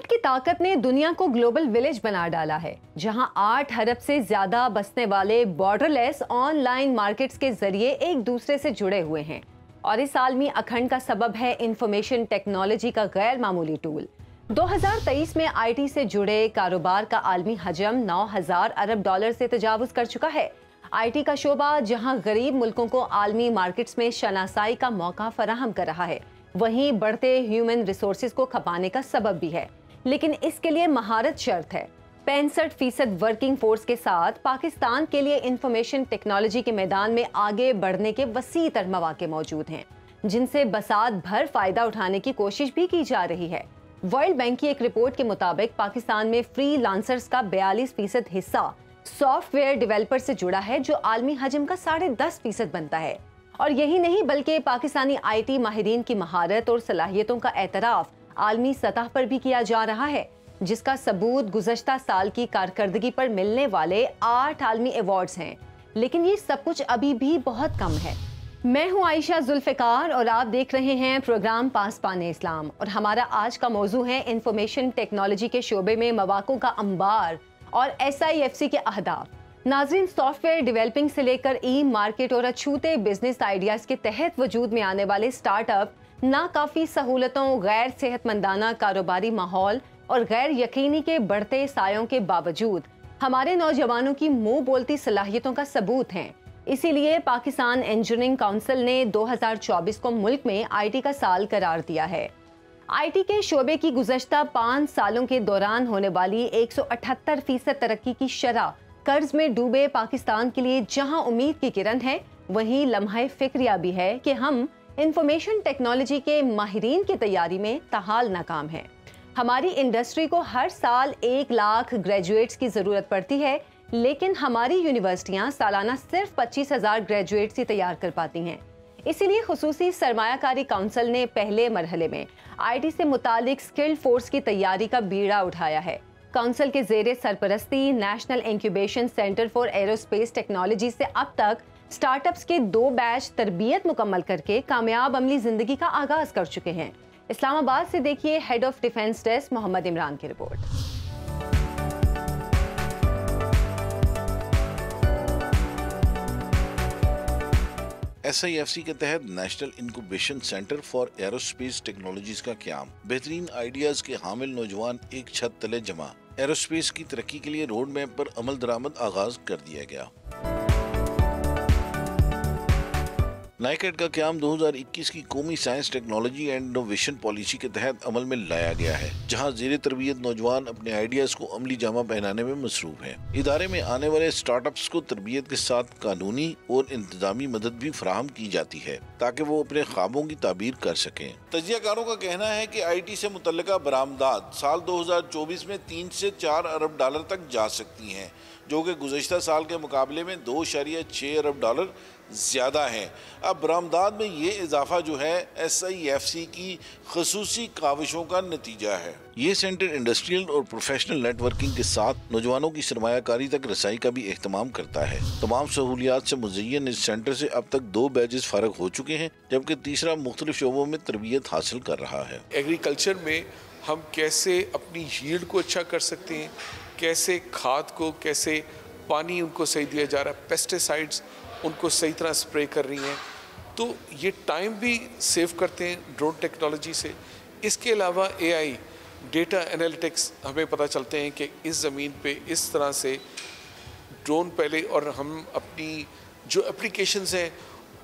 की ताकत ने दुनिया को ग्लोबल विलेज बना डाला है, जहां 8 अरब से ज्यादा बसने वाले बॉर्डरलेस ऑनलाइन मार्केट्स के जरिए एक दूसरे से जुड़े हुए हैं। और इस आलमी अखंड का सबब है इंफॉर्मेशन टेक्नोलॉजी का गैर मामूली टूल। 2023 में आईटी से जुड़े कारोबार का आलमी हजम 9,000 अरब डॉलर से तजावुज कर चुका है। आईटी का शोबा जहां गरीब मुल्कों को आलमी मार्केट्स में शनासाई का मौका फराहम कर रहा है, वहीं बढ़ते ह्यूमन रिसोर्सेज को खपाने का सबब भी है। लेकिन इसके लिए महारत शर्त है। 65% वर्किंग फोर्स के साथ पाकिस्तान के लिए इंफॉर्मेशन टेक्नोलॉजी के मैदान में आगे बढ़ने के वसी तर मौके मौजूद हैं, जिनसे बसात भर फायदा उठाने की कोशिश भी की जा रही है। वर्ल्ड बैंक की एक रिपोर्ट के मुताबिक पाकिस्तान में फ्रीलांसर्स का 42% हिस्सा सॉफ्टवेयर डेवलपर से जुड़ा है, जो आलमी हजम का 10.5% बनता है। और यही नहीं, बल्कि पाकिस्तानी आईटी माहिरीन की महारत और सलाहियतों का एतराफ आलमी सतह पर भी किया जा रहा है, जिसका सबूत गुज़श्ता साल की कारकर्दगी पर मिलने वाले 8 आलमी अवार्ड्स हैं। लेकिन ये सब कुछ अभी भी बहुत कम है। मैं हूं आयशा जुल्फ़िकार और आप देख रहे हैं प्रोग्राम पासबान इस्लाम, और हमारा आज का मौजू है इंफॉर्मेशन टेक्नोलॉजी के शोबे में मौक़ों का अंबार और SIFC के अहदाफ। नाज़रीन, सॉफ्टवेयर डेवलपिंग से लेकर ई मार्केट और अछूते बिजनेस आइडियाज़ के तहत वजूद में आने वाले स्टार्टअप नाकाफी सहूलतों, गैर सेहतमंदाना कारोबारी माहौल और गैर यकीनी के बढ़ते सायों के बावजूद हमारे नौजवानों की मुंह बोलती सलाहियतों का सबूत हैं। इसीलिए पाकिस्तान इंजीनियरिंग काउंसिल ने 2024 को मुल्क में आईटी का साल करार दिया है। आईटी के शोबे की गुज़श्ता 5 सालों के दौरान होने वाली 178% तरक्की की शरह कर्ज में डूबे पाकिस्तान के लिए जहां उम्मीद की किरण है, वहीं लम्हा फिक्रिया भी है कि हम इंफॉर्मेशन टेक्नोलॉजी के माहिरीन की तैयारी में ताहाल नाकाम है। हमारी इंडस्ट्री को हर साल 1 लाख ग्रेजुएट्स की जरूरत पड़ती है, लेकिन हमारी यूनिवर्सिटियां सालाना सिर्फ 25,000 ग्रेजुएट्स ही तैयार कर पाती हैं। इसीलिए खुसूसी सरमायाकारी काउंसिल ने पहले मरहले में आईटी से मुतालिक स्किल्ड फोर्स की तैयारी का बीड़ा उठाया है। काउंसिल के जेरे सरपरस्ती national incubation centre for aerospace technology से अब तक स्टार्टअप्स के 2 बैच तरबियत मुकम्मल करके कामयाब अमली जिंदगी का आगाज कर चुके हैं। इस्लामाबाद से देखिए head of defence desk Mohammad Imran की रिपोर्ट। SIFC के तहत national incubation centre for aerospace technologies का क़याम। बेहतरीन आइडियाज के हामिल नौजवान एक छत तले जमा। एरोस्पेस की तरक्की के लिए रोड मैप पर अमल दरामद आगाज कर दिया गया। नाइकेट का क़याम 2021 की कौमी science technology and innovation policy के तहत अमल में लाया गया है, जहां ज़ेरे तरबियत नौजवान अपने आइडियाज़ को अमली जामा पहनाने में मसरूफ हैं। इदारे में आने वाले स्टार्टअप्स को तरबियत के साथ कानूनी और इंतजामी मदद भी फराहम की जाती है, ताकि वो अपने ख्वाबों की ताबीर कर सकें। तजियाकारों का कहना है कि आईटी से मुतल्लिका बरामदात साल 2024 में 3 से 4 अरब डॉलर तक जा सकती हैं, जो कि गुज़श्ता साल के मुकाबले में 2.6 अरब डॉलर ज़्यादा हैं। अब बरामदात में ये इजाफा जो है SIFC की खसूसी काविशों का नतीजा है। ये सेंटर इंडस्ट्रियल और प्रोफेशनल नेटवर्किंग के साथ नौजवानों की सरमायाकारी तक रसाई का भी एहतमाम करता है। तमाम सहूलियात से मुज़य्यन इस सेंटर से अब तक 2 बैचेस फारग हो चुके हैं, जबकि तीसरा मुख्तलिफ शोबों में तरबियत हासिल कर रहा है। एग्रीकल्चर में हम कैसे अपनी यील्ड को अच्छा कर सकते हैं, कैसे खाद को, कैसे पानी उनको सही दिया जा रहा है, पेस्टिसाइड्स उनको सही तरह स्प्रे कर रही हैं, तो ये टाइम भी सेव करते हैं ड्रोन टेक्नोलॉजी से। इसके अलावा AI डेटा एनालिटिक्स हमें पता चलते हैं कि इस ज़मीन पे इस तरह से ड्रोन पहले, और हम अपनी जो एप्लीकेशंस हैं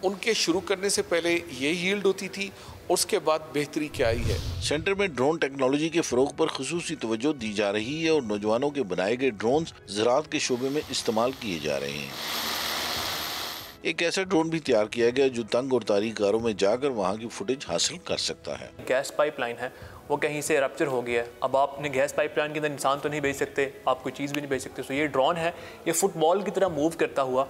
उनके शुरू करने से पहले ये यील्ड होती थी, उसके बाद बेहतरी क्या आई है। सेंटर में ड्रोन टेक्नोलॉजी के फ़रोग पर खुसूसी तवज्जो दी जा रही है और नौजवानों के बनाए गए ड्रोन ज़राअत के शोबे में इस्तेमाल किए जा रहे हैं। एक ऐसा ड्रोन भी तैयार किया गया जो तंग और तारीक गारों में जाकर वहाँ की फुटेज हासिल कर सकता है। गैस पाइपलाइन है, वो कहीं से रप्चर हो गया है। अब आप अपने गैस पाइपलाइन के अंदर इंसान तो नहीं भेज सकते, आप कोई चीज़ भी नहीं भेज सकते। तो ये ड्रोन है, ये फुटबॉल की तरह मूव करता हुआ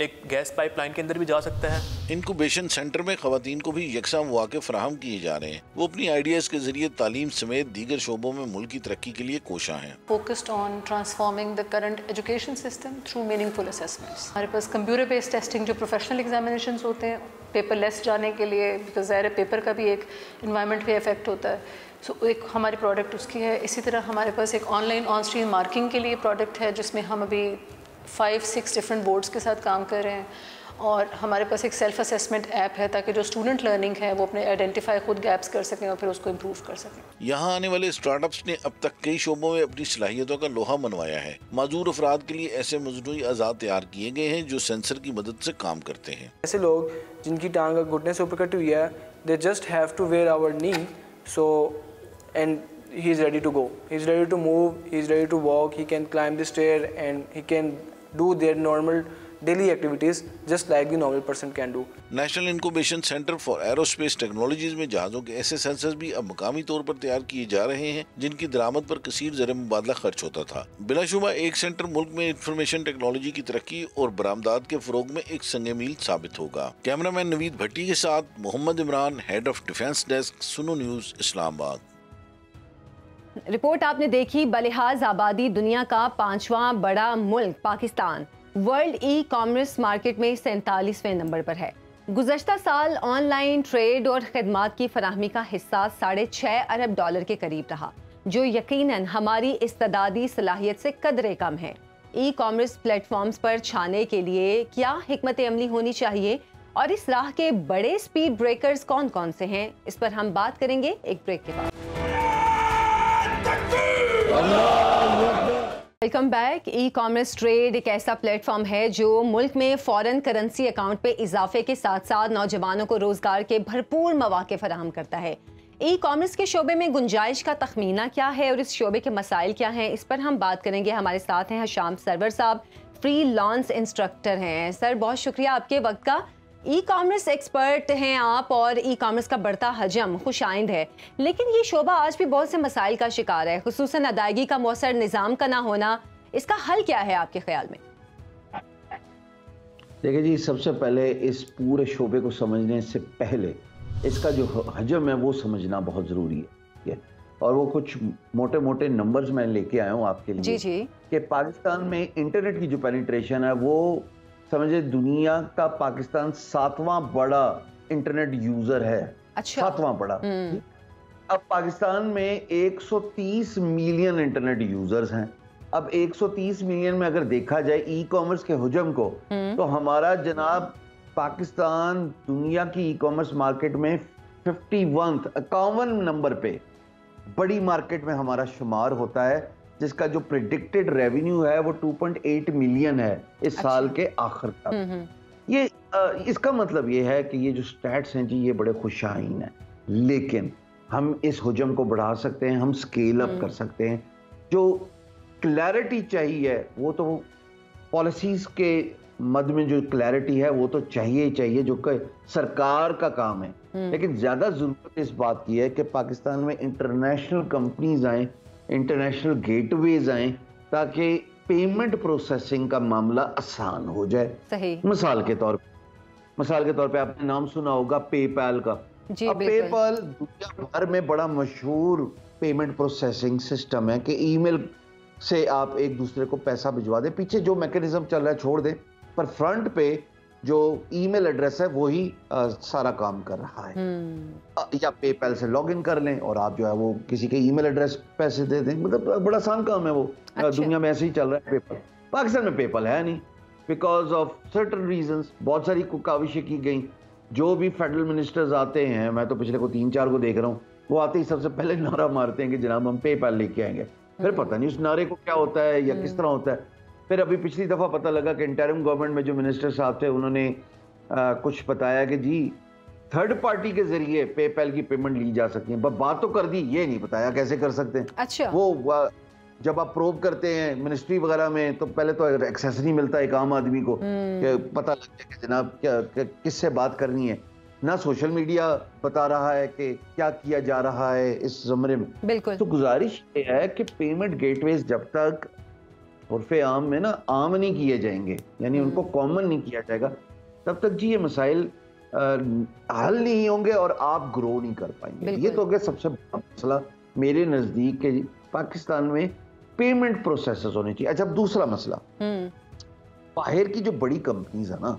एक गैस पाइपलाइन के अंदर भी जा सकता है। इंक्यूबेशन सेंटर में खवातीन को भी यकसा मौके फराहम किए जा रहे हैं। वो अपनी आइडियाज़ के जरिए तालीम समेत दीगर शोबों में मुल्क की तरक्की के लिए कोशा हैं। Focused on transforming the current education system through meaningful assessments. हमारे पास कंप्यूटर बेस्ड टेस्टिंग जो प्रोफेशनल एग्जामिनेशंस होते हैं पेपरलेस जाने के लिए, बिकॉज ज़ाहिर है पेपर का भी एक इन्वायरमेंट पे इफेक्ट होता है। सो एक हमारी प्रोडक्ट उसकी है। इसी तरह हमारे पास एक ऑनलाइन ऑन स्क्रीन मार्किंग के लिए प्रोडक्ट है, जिसमें हम अभी 5-6 डिफरेंट बोर्ड्स के साथ काम कर रहे हैं। और हमारे पास एक सेल्फ असेसमेंट ऐप है, ताकि जो स्टूडेंट लर्निंग है वो अपने आइडेंटिफाई खुद गैप्स कर सकें और फिर उसको इम्प्रूव कर सकें। यहाँ आने वाले स्टार्टअप्स ने अब तक कई शोबों में अपनी सलाहियतों का लोहा मनवाया है। माजूर अफराद के लिए ऐसे मजदूरी आज़ाद तैयार किए गए हैं जो सेंसर की मदद से काम करते हैं। ऐसे लोग जिनकी टांग का घुटने से ऊपर कटी हुई है, they just have to wear our knee, so and he is ready to go, he is ready to move, he is ready to walk, he can climb the stair and he can do their normal daily activities just like the normal person can do. National incubation centre for aerospace technologies में जहाज़ों के ऐसे sensors भी अब मकामी तौर पर तैयार किए जा रहे हैं जिनकी दरामद पर कसीर ज़र मुबादला खर्च होता था। बिलाशुबा एक सेंटर मुल्क में इंफॉर्मेशन टेक्नोलॉजी की तरक्की और बरामदात के फरोग में एक संग मील साबित होगा। कैमरामैन नवीद भट्टी के साथ Mohammad Imran, head of defence desk, Suno news, Islamabad. रिपोर्ट आपने देखी। बलिहाज आबादी दुनिया का 5वां बड़ा मुल्क Pakistan world e commerce market में 47वें नंबर पर है। गुज़श्ता साल ऑनलाइन ट्रेड और खिदमात की फराहमी का हिस्सा $6.5 अरब के करीब रहा, जो यकीनन हमारी इस्तेदादी सलाहियत से कदरे कम है। ई कॉमर्स प्लेटफॉर्म्स पर छाने के लिए क्या हिकमत अमली होनी चाहिए और इस राह के बड़े स्पीड ब्रेकर्स कौन कौन से हैं, इस पर हम बात करेंगे एक ब्रेक के बाद। Welcome back. E commerce trade एक ऐसा प्लेटफॉर्म है जो मुल्क में फॉरेन करेंसी अकाउंट पे इजाफे के साथ साथ नौजवानों को रोजगार के भरपूर मौके फराहम करता है। ई कॉमर्स के शोबे में गुंजाइश का तखमीना क्या है और इस शोबे के मसाइल क्या हैं, इस पर हम बात करेंगे। हमारे साथ हैं हशाम सरवर साहब, फ्रीलांस इंस्ट्रक्टर हैं। सर, बहुत शुक्रिया आपके वक्त का। ई कॉमर्स एक्सपर्ट हैं आप और ई कॉमर्स का बढ़ता हजम खुशाइंद है, लेकिन ये शोबा आज भी बहुत से मसाइल का शिकार है, खुसूसन अदायगी का मौसर निज़ाम का ना होना। इसका हल क्या है आपके ख्याल में? देखिए जी, सबसे पहले इस पूरे शोबे को समझने से पहले इसका जो हजम है वो समझना बहुत ज़रूरी है। और वो कुछ मोटे मोटे नंबर्स मैं लेके आया हूँ आपके लिए जी कि पाकिस्तान में इंटरनेट की जो पेनिट्रेशन है वो समझे दुनिया का पाकिस्तान 7वां बड़ा इंटरनेट यूजर है। अच्छा। 7वां बड़ा। अब पाकिस्तान में 130 मिलियन इंटरनेट यूजर्स हैं। अब 130 मिलियन में अगर देखा जाए ई कॉमर्स के हुजम को, तो हमारा जनाब पाकिस्तान दुनिया की ई कॉमर्स मार्केट में 51 नंबर पे बड़ी मार्केट में हमारा शुमार होता है, जिसका जो प्रेडिक्टेड रेवेन्यू है वो 2.8 मिलियन है इस साल के आखिर तक। ये इसका मतलब ये है कि ये जो स्टैट्स हैं जी, ये बड़े खुशाइन हैं, लेकिन हम इस हुजम को बढ़ा सकते हैं, हम स्केल अप कर सकते हैं। जो क्लैरिटी चाहिए वो तो पॉलिसीज के मद में जो क्लैरिटी है वो तो चाहिए ही चाहिए, जो कि सरकार का काम है। लेकिन ज्यादा जरूरत इस बात की है कि पाकिस्तान में इंटरनेशनल कंपनीज आए, इंटरनेशनल गेटवेज आए, ताकि पेमेंट प्रोसेसिंग का मामला आसान हो जाए। सही। मिसाल के तौर पे आपने नाम सुना होगा पेपैल का। अब पेपैल दुनिया भर में बड़ा मशहूर पेमेंट प्रोसेसिंग सिस्टम है कि ईमेल से आप एक दूसरे को पैसा भिजवा दें। पीछे जो मैकेनिज्म चल रहा है छोड़ दें, पर फ्रंट पे जो ईमेल एड्रेस है वही सारा काम कर रहा है। या पेपैल से लॉगिन कर लें और आप जो है वो किसी के ईमेल एड्रेस पैसे दे दें। मतलब बड़ा आसान काम है वो। अच्छा। दुनिया में ऐसे ही चल रहा है पेपैल। पाकिस्तान में पेपैल है नहीं, बिकॉज ऑफ सर्टन रीजंस। बहुत सारी काविशें की गई। जो भी फेडरल मिनिस्टर्स आते हैं, मैं तो पिछले को 3-4 को देख रहा हूँ, वो आते ही सबसे पहले नारा मारते हैं कि जनाब हम पेपैल लेके आएंगे। फिर पता नहीं उस नारे को क्या होता है या किस तरह होता है। फिर अभी पिछली दफा पता लगा कि इंटरिम गवर्नमेंट में जो मिनिस्टर साहब थे उन्होंने कुछ बताया कि जी थर्ड पार्टी के जरिए पेपैल की पेमेंट ली जा सकती है। बात तो कर दी, ये नहीं बताया कैसे कर सकते हैं। अच्छा। वो जब आप प्रोब करते हैं मिनिस्ट्री वगैरह में, तो पहले तो एक्सेस नहीं मिलता एक आम आदमी को कि पता लग जाए कि जनाब किससे बात करनी है। ना सोशल मीडिया बता रहा है कि क्या किया जा रहा है इस ज़मरे में। बिल्कुल। तो गुजारिश ये है कि पेमेंट गेटवेज जब तक उर्फ़े आम में ना आम नहीं किए जाएंगे, यानी उनको कॉमन नहीं किया जाएगा, तब तक जी ये मसाइल हल नहीं होंगे और आप ग्रो नहीं कर पाएंगे। ये तो हो गया सबसे बड़ा मसला मेरे नज़दीक के पाकिस्तान में पेमेंट प्रोसेसेस होने चाहिए। अच्छा, दूसरा मसला, बाहर की जो बड़ी कंपनीज है ना,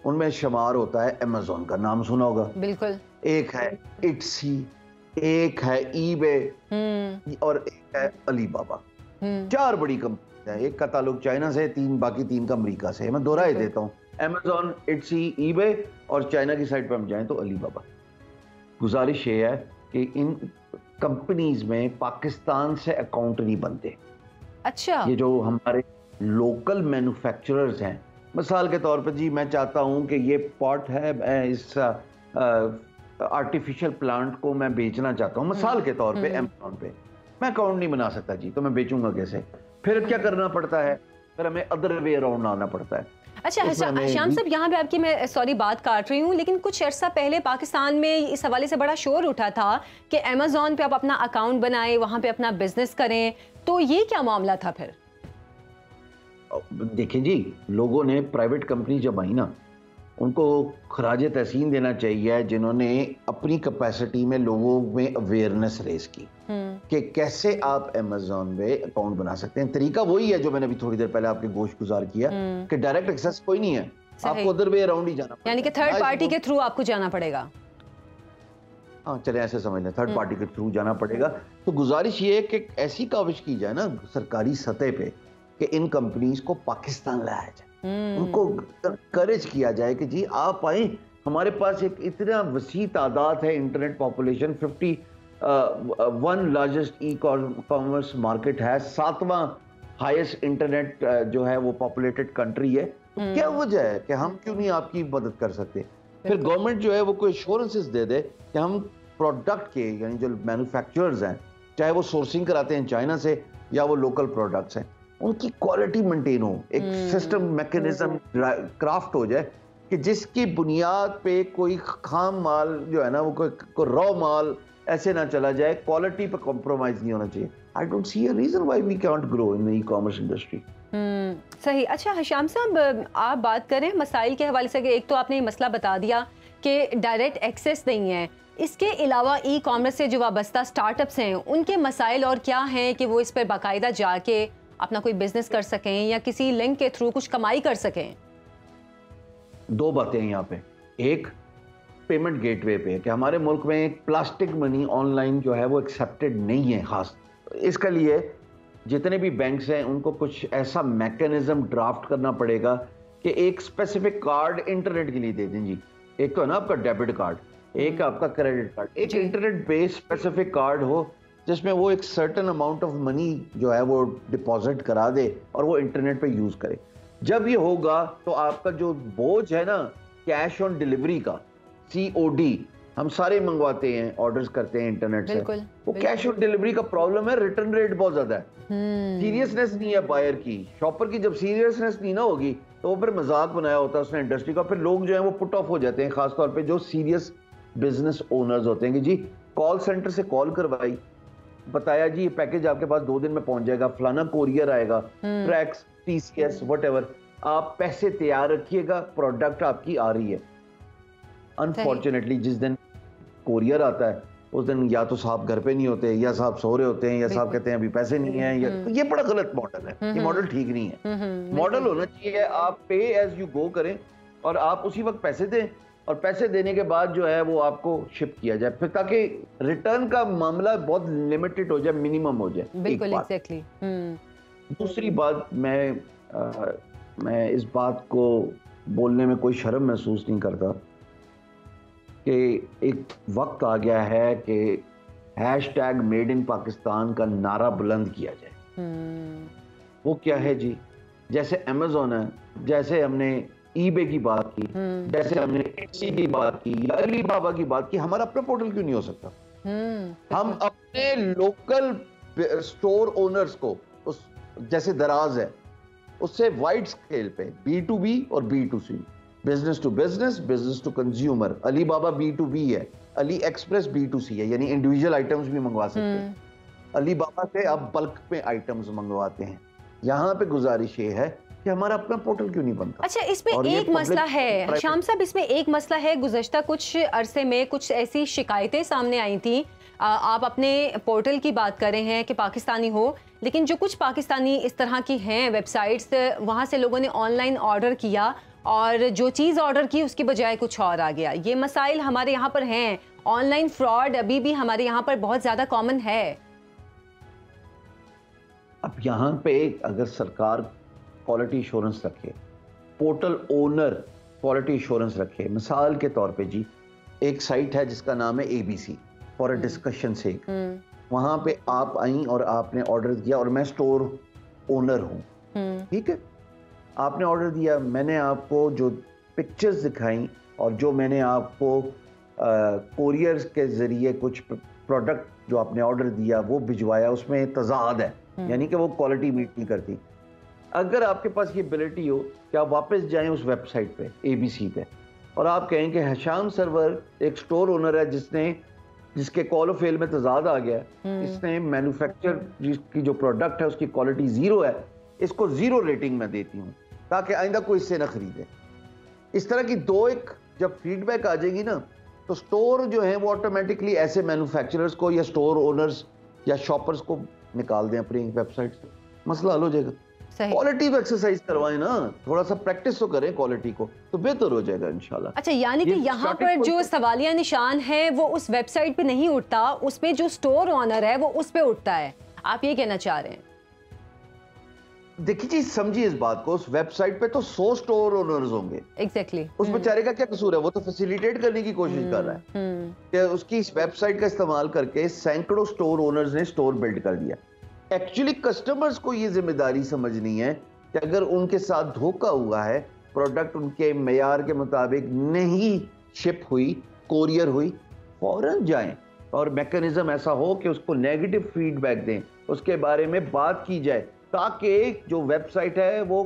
उनमें शुमार होता है अमेज़न का, नाम सुना होगा। बिल्कुल। एक है इट्सी, एक है ईबे और एक है अलीबाबा। 4 बड़ी कंपनी है, एक का ताल्लुक चाइना से, बाकी 3 का अमेरिका से। मैं दोहराए देता हूँ, अमेज़न, इट्सी, ईबे और चाइना की साइड पर हम जाएं तो अलीबाबा। गुजारिश ये है कि इन कंपनीज में पाकिस्तान से अकाउंट नहीं बनते। अच्छा। ये जो हमारे लोकल मैन्युफैक्चरर्स हैं, मिसाल के तौर पर जी मैं चाहता हूं कि ये पॉट है, इस आर्टिफिशियल प्लांट को मैं बेचना चाहता हूं, मिसाल के तौर पे अमेज़न पे, मैं अकाउंट नहीं बना सकता जी, तो मैं बेचूंगा कैसे? फिर क्या करना पड़ता है? फिर हमें अदर वे अराउंड आना पड़ता है। अच्छा हशाम साहब, यहाँ पे आपकी मैं सॉरी बात काट रही हूँ, लेकिन कुछ अर्सा पहले पाकिस्तान में इस हवाले से बड़ा शोर उठा था कि अमेज़न पे आप अपना अकाउंट बनाएं, वहाँ पे अपना बिजनेस करें, तो ये क्या मामला था फिर? देखिए जी, लोगों ने प्राइवेट कंपनी जब आई ना, उनको खराज तहसीन देना चाहिए जिन्होंने अपनी कैपेसिटी में लोगों में अवेयरनेस रेज की कि कैसे आप अमेज़न में अकाउंट बना सकते हैं। तरीका वही है जो मैंने अभी थोड़ी देर पहले आपके गोश गुजार किया कि डायरेक्ट एक्सेस कोई नहीं है, आपको अदर वे अराउंड ही जाना पड़ेगा, यानी कि थर्ड पार्टी के थ्रू आपको जाना पड़ेगा। हाँ चले ऐसे समझ लें, थर्ड पार्टी के थ्रू जाना पड़ेगा। तो गुजारिश ये है कि ऐसी काविश की जाए ना सरकारी सतह पे कि इन कंपनीज को पाकिस्तान लाया जाए, उनको करेज किया जाए कि जी आप आए, हमारे पास एक इतना वसी तादाद है, इंटरनेट पॉपुलेशन 51 लार्जेस्ट ई कॉमर्स मार्केट है, 7वां हाईएस्ट इंटरनेट जो है वो पॉपुलेटेड कंट्री है, तो क्या वजह है कि हम क्यों नहीं आपकी मदद कर सकते? फिर गवर्नमेंट जो है वो कोई एश्योरेंसेस दे दे कि हम प्रोडक्ट के, यानी जो मैन्युफैक्चरर्स हैं, चाहे वो सोर्सिंग कराते हैं चाइना से या वो लोकल प्रोडक्ट्स हैं, उनकी क्वालिटी मेंटेन हो, एक सिस्टम मैकेनिज्म क्राफ्ट हो जाए कि जिसकी बुनियाद पे कोई खाम माल जो है ना, वो कोई रॉ माल ऐसे ना चला जाए, क्वालिटी पे कॉम्प्रोमाइज नहीं होना चाहिए। I don't see a reason why we can't grow in the e commerce industry. सही। अच्छा हशाम साहब, आप बात करें मसाइल के हवाले से, एक तो आपने ये मसला बता दिया कि डायरेक्ट एक्सेस नहीं है, इसके अलावा ई कॉमर्स से जो वाबस्ता स्टार्टअप्स हैं उनके मसाइल और क्या हैं कि वो इस पर बाकायदा जाके अपना कोई बिजनेस कर सकें या किसी लिंक के थ्रू कुछ कमाई कर सकें? 2 बातें हैं यहाँ पे। एक, पेमेंट गेटवे पे कि हमारे मुल्क में प्लास्टिक मनी ऑनलाइन जो है वो एक्सेप्टेड नहीं है। खास इसके लिए जितने भी बैंक्स हैं उनको कुछ ऐसा मैकेनिज्म ड्राफ्ट करना पड़ेगा कि एक स्पेसिफिक कार्ड इंटरनेट के लिए दे दें जी। एक तो है ना आपका डेबिट कार्ड, एक आपका क्रेडिट कार्ड, एक इंटरनेट बेस्ड स्पेसिफिक कार्ड हो जिसमें वो एक सर्टेन अमाउंट ऑफ मनी जो है वो डिपॉजिट करा दे और वो इंटरनेट पे यूज करे। जब ये होगा तो आपका जो बोझ है ना कैश ऑन डिलीवरी का, COD, हम सारे मंगवाते हैं, ऑर्डर्स करते हैं इंटरनेट से, वो कैश ऑन डिलीवरी का प्रॉब्लम है, रिटर्न रेट बहुत ज्यादा है, सीरियसनेस नहीं है बायर की, शॉपर की। जब सीरियसनेस नहीं ना होगी तो वो फिर मजाक बनाया होता है उसने इंडस्ट्री का, फिर लोग जो है वो पुट ऑफ हो जाते हैं, खासतौर पे जो सीरियस बिजनेस ओनर्स होते हैं कि जी कॉल सेंटर से कॉल करवाई, बताया जी ये पैकेज आपके पास 2 दिन में पहुंच जाएगा, फलाना कोरियर आएगा, ट्रैक्स, TCS, व्हाटएवर, आप पैसे तैयार रखिएगा, प्रोडक्ट आपकी आ रही है। अनफॉर्चुनेटली जिस दिन कोरियर आता है उस दिन या तो साहब घर पे नहीं होते, या साहब सो रहे होते हैं, या साहब कहते हैं अभी पैसे नहीं है, या तो ये बड़ा गलत मॉडल है, ये मॉडल ठीक नहीं है। मॉडल होना चाहिए आप पे एज यू गो करें और आप उसी वक्त पैसे दें और पैसे देने के बाद जो है वो आपको शिप किया जाए, फिर ताकि रिटर्न का मामला बहुत लिमिटेड हो जाए, मिनिमम हो जाए। बिल्कुल एग्जैक्टली। दूसरी बात, मैं इस बात को बोलने में कोई शर्म महसूस नहीं करता कि एक वक्त आ गया है कि #मेड इन पाकिस्तान का नारा बुलंद किया जाए। वो क्या है जी? जैसे अमेज़न है, जैसे हमने ईबे की बात की, जैसे हमने इट्सी की बात की या अलीबाबा की बात की, हमारा अपना पोर्टल क्यों नहीं हो सकता? हम अपने लोकल स्टोर ओनर्स को, उस जैसे दराज है उससे वाइड स्केल पे B2B और B2C, business to business, business to consumer, Alibaba B2B है, अली एक्सप्रेस B2C है, यानी इंडिविजुअल आइटम्स भी मंगवा सकते हैं। अलीबाबा से आप बल्क में आइटम्स मंगवाते हैं। यहाँ पे गुजारिश ये है कि हमारा अपना पोर्टल क्यों नहीं बनता? अच्छा, इसमें एक मसला है शाम साहब, इसमें एक मसला है, गुज़श्ता कुछ अरसे में कुछ ऐसी शिकायतें सामने आई थी। आप अपने पोर्टल की बात कर रहे हैं कि पाकिस्तानी हो, लेकिन जो कुछ पाकिस्तानी इस तरह की हैं वेबसाइट्स, वहाँ से लोगों ने ऑनलाइन ऑर्डर किया और जो चीज़ ऑर्डर की उसकी बजाय कुछ और आ गया। ये मसाइल हमारे यहाँ पर हैं। ऑनलाइन फ्रॉड अभी भी हमारे यहाँ पर बहुत ज़्यादा कॉमन है। अब यहाँ पे अगर सरकार क्वालिटी इंश्योरेंस रखे, पोर्टल ओनर क्वालिटी इंश्योरेंस रखे, मिसाल के तौर पे जी एक साइट है जिसका नाम है ABC फॉर अ डिस्कशन सेक, वहां पे आप आई और आपने ऑर्डर दिया और मैं स्टोर ओनर हूँ, ठीक है, आपने ऑर्डर दिया, मैंने आपको जो पिक्चर्स दिखाई और जो मैंने आपको कोरियर के जरिए कुछ प्रोडक्ट जो आपने ऑर्डर दिया वो भिजवाया, उसमें तजाद है, यानी कि वो क्वालिटी मीट नहीं करती। अगर आपके पास ये एबिलिटी हो कि आप वापस जाएं उस वेबसाइट पे ABC पे और आप कहें कि हशाम सरवर एक स्टोर ओनर है जिसके कॉल फेल में तजाद आ गया, इसने मैन्युफैक्चर की जो प्रोडक्ट है उसकी क्वालिटी 0 है, इसको 0 रेटिंग मैं देती हूँ ताकि आइंदा कोई इससे ना खरीदे। इस तरह की एक जब फीडबैक आ जाएगी ना तो स्टोर जो है वो ऑटोमेटिकली ऐसे मैन्युफैक्चरर्स को या स्टोर ओनर्स या शॉपर्स को निकाल दें अपनी वेबसाइट से, मसला हल हो जाएगा। क्वालिटी तो एक्सरसाइज करवाएं ना, थोड़ा सा प्रैक्टिस तो करें क्वालिटी को, तो बेहतर हो जाएगा इंशाल्लाह। अच्छा, यानी कि यहाँ पर जो सवालिया निशान है वो उस वेबसाइट पे नहीं उठता, उसमें जो स्टोर ओनर है वो उस पे उठता है, आप ये कहना चाह रहे हैं? देखिए जी, समझिए इस बात को, उस वेबसाइट पे तो 100 स्टोर ओनर्स होंगे। एग्जैक्टली। उस बेचारे का क्या कसूर है? वो तो फैसिलिटेट करने की कोशिश कर रहा है कि उसकी इस वेबसाइट का इस्तेमाल करके सैकड़ों स्टोर ओनर्स ने स्टोर बिल्ड कर दिया। एक्चुअली कस्टमर्स को ये जिम्मेदारी समझनी है कि अगर उनके साथ धोखा हुआ है, प्रोडक्ट उनके मेयार के मुताबिक नहीं शिप हुई, कोरियर हुई, फौरन जाएं और मैकेनिज्म ऐसा हो कि उसको नेगेटिव फीडबैक दें, उसके बारे में बात की जाए ताकि जो वेबसाइट है वो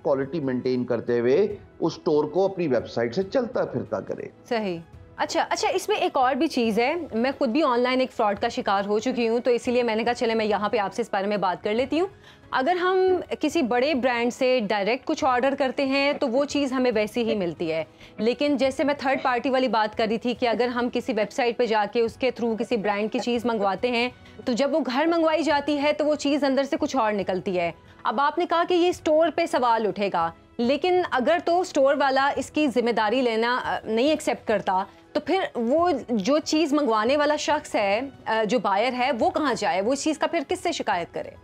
क्वालिटी मेंटेन करते हुए उस स्टोर को अपनी वेबसाइट से चलता फिरता करे। सही। अच्छा, इसमें एक और भी चीज़ है, मैं खुद भी ऑनलाइन एक फ्रॉड का शिकार हो चुकी हूँ, तो इसीलिए मैंने कहा चले मैं यहाँ पे आपसे इस बारे में बात कर लेती हूँ। अगर हम किसी बड़े ब्रांड से डायरेक्ट कुछ ऑर्डर करते हैं तो वो चीज़ हमें वैसी ही मिलती है, लेकिन जैसे मैं थर्ड पार्टी वाली बात कर रही थी कि अगर हम किसी वेबसाइट पे जाके उसके थ्रू किसी ब्रांड की चीज़ मंगवाते हैं तो जब वो घर मंगवाई जाती है तो वो चीज़ अंदर से कुछ और निकलती है। अब आपने कहा कि ये स्टोर पे सवाल उठेगा, लेकिन अगर तो स्टोर वाला इसकी जिम्मेदारी लेना नहीं एक्सेप्ट करता तो फिर वो जो चीज़ मंगवाने वाला शख्स है, जो बायर है, वो कहाँ जाए? वो इस चीज़ का फिर किससे शिकायत करे?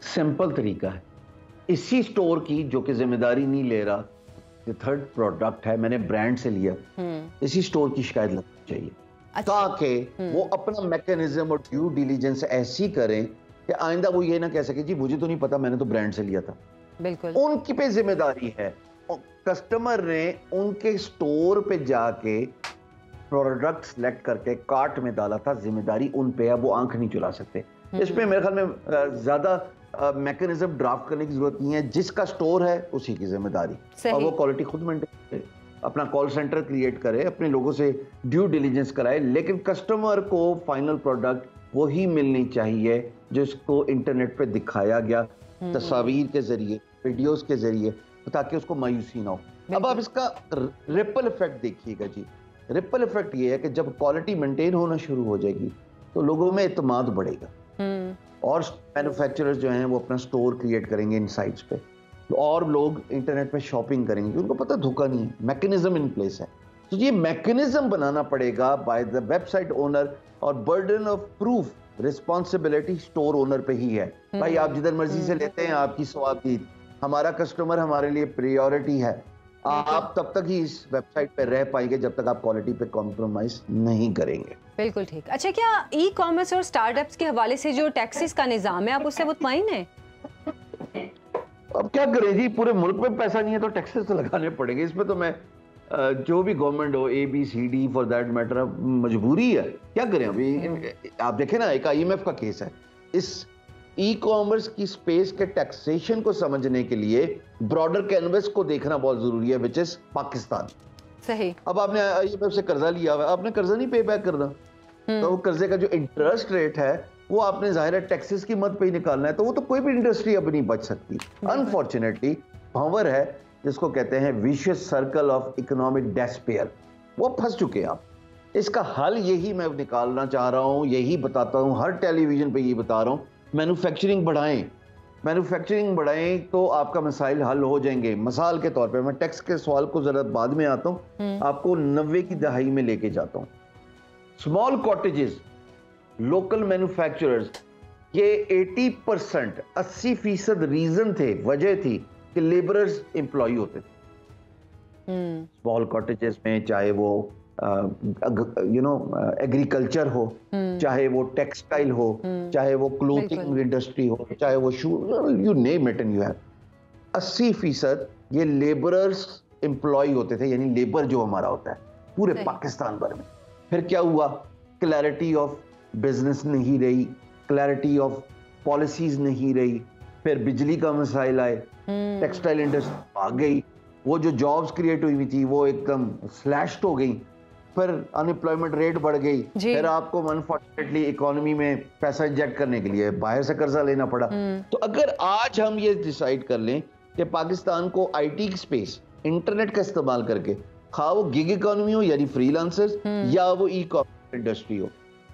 सिंपल तरीका है, इसी स्टोर की जो कि जिम्मेदारी नहीं ले रहा, जो थर्ड प्रोडक्ट है मैंने ब्रांड से लिया, इसी स्टोर की शिकायत लगनी चाहिए। अच्छा। ताकि वो अपना मैकेनिज्म और ड्यू डिलीजेंस ऐसी करें कि आइंदा वो ये ना कह सके जी मुझे तो नहीं पता, मैंने तो ब्रांड से लिया था। बिल्कुल उनकी पे जिम्मेदारी है, कस्टमर ने उनके स्टोर पे जाके प्रोडक्ट सेलेक्ट करके कार्ट में डाला था, जिम्मेदारी उन पे है, वो आंख नहीं चुरा सकते। इसमें मेरे ख्याल में ज्यादा मैकेनिज्म ड्राफ्ट करने की जरूरत नहीं है, जिसका स्टोर है उसी की जिम्मेदारी, और वो क्वालिटी खुद मेंटेन करे, अपना कॉल सेंटर क्रिएट करे, अपने लोगों से ड्यू डिलीजेंस कराए, लेकिन कस्टमर को फाइनल प्रोडक्ट वही मिलनी चाहिए जिसको इंटरनेट पे दिखाया गया, तस्वीर के जरिए, वीडियोस के जरिए, ताकि उसको मायूसी ना हो। अब आप इसका रिपल इफेक्ट देखिएगा जी। रिपल इफेक्ट ये है कि जब क्वालिटी मेंटेन होना शुरू हो जाएगी तो लोगों में एतमाद बढ़ेगा और मैन्युफैक्चरर्स जो हैं वो अपना स्टोर क्रिएट करेंगे इन साइट्स पे, और लोग इंटरनेट पे शॉपिंग करेंगे, उनको पता धोखा नहीं है, मैकेनिज्म इन प्लेस है। तो ये मैकेनिज्म बनाना पड़ेगा बाय द वेबसाइट ओनर, और burden of proof, responsibility store owner पे ही है। भाई आप जिधर मर्जी से लेते हैं, आपकी स्वाबदीद, हमारा कस्टमर हमारे लिए प्रायोरिटी है। आप तब तक ही इस वेबसाइट पे रह पाएंगे जब तक आप क्वालिटी पे कॉम्प्रोमाइज नहीं करेंगे। बिल्कुल ठीक। अच्छा, क्या ई कॉमर्स और स्टार्टअप्स के हवाले से जो टैक्सेस का निजाम है, आप उससे मुतमईन हैं? अब क्या करें जी, पूरे मुल्क में पैसा नहीं है तो टैक्सेस तो लगाने पड़ेंगे। इसमें तो मैं जो भी गवर्नमेंट हो, ABCD फॉर दैट मैटर, मजबूरी है, क्या करें। अभी आप देखें ना, एक IMF का केस है, इस ई कॉमर्स की स्पेस के टैक्सेशन को समझने के लिए ब्रॉडर कैनवस को देखना बहुत जरूरी है, विच इज पाकिस्तान। सही। अब आपने IMF से कर्जा लिया हुआ है, आपने कर्जा नहीं पे बैक करना, तो वो कर्जे का जो इंटरेस्ट रेट है वो आपने जाहिर है टैक्सेस की मद पे ही निकालना है, तो वो तो कोई भी इंडस्ट्री अब नहीं बच सकती। अनफॉर्चुनेटली पावर है जिसको कहते हैं vicious circle of economic despair, वो फंस चुके हैं आप। इसका हल यही मैं निकालना चाह रहा हूं, यही बताता हूं, हर टेलीविजन पे यही बता रहा हूं, मैन्युफैक्चरिंग बढ़ाएं, मैन्युफैक्चरिंग बढ़ाएं तो आपका मसाइल हल हो जाएंगे। मिसाल के तौर पे मैं टैक्स के सवाल को जरा बाद में आता हूँ, आपको 90 की दहाई में लेके जाता हूँ। स्मॉल कॉटेजेस, लोकल मैन्युफैक्चरर्स, ये 80% 80% रीजन थे, वजह थी कि लेबरर्स एम्प्लॉय होते थे स्मॉल कॉटेजेस में, चाहे वो एग्रीकल्चर हो, चाहे वो टेक्सटाइल हो, चाहे वो क्लोथिंग इंडस्ट्री हो, चाहे वो shoe, you name it and you have 80% ये लेबरर्स एम्प्लॉय होते थे, यानी लेबर जो हमारा होता है पूरे पाकिस्तान भर में। फिर क्या हुआ, क्लैरिटी ऑफ बिजनेस नहीं रही, क्लैरिटी ऑफ पॉलिसीज नहीं रही, फिर बिजली का मसाइल आए, टेक्सटाइल इंडस्ट्री आ गई, वो जो जॉब्स क्रिएट हुई थी वो एकदम स्लैश्ड हो गई, फिर अनएम्प्लॉयमेंट रेट बढ़ गई, फिर आपको अनफॉर्चुनेटली इकोनॉमी में पैसा इंजेक्ट करने के लिए बाहर से कर्जा लेना पड़ा। तो अगर आज हम ये डिसाइड कर लें कि पाकिस्तान को आईटी स्पेस, इंटरनेट का इस्तेमाल करके, खा वो गिग इकोनॉमी हो यानी फ्रीलांसर्स या वो ई कॉमर्स इंडस्ट्री हो,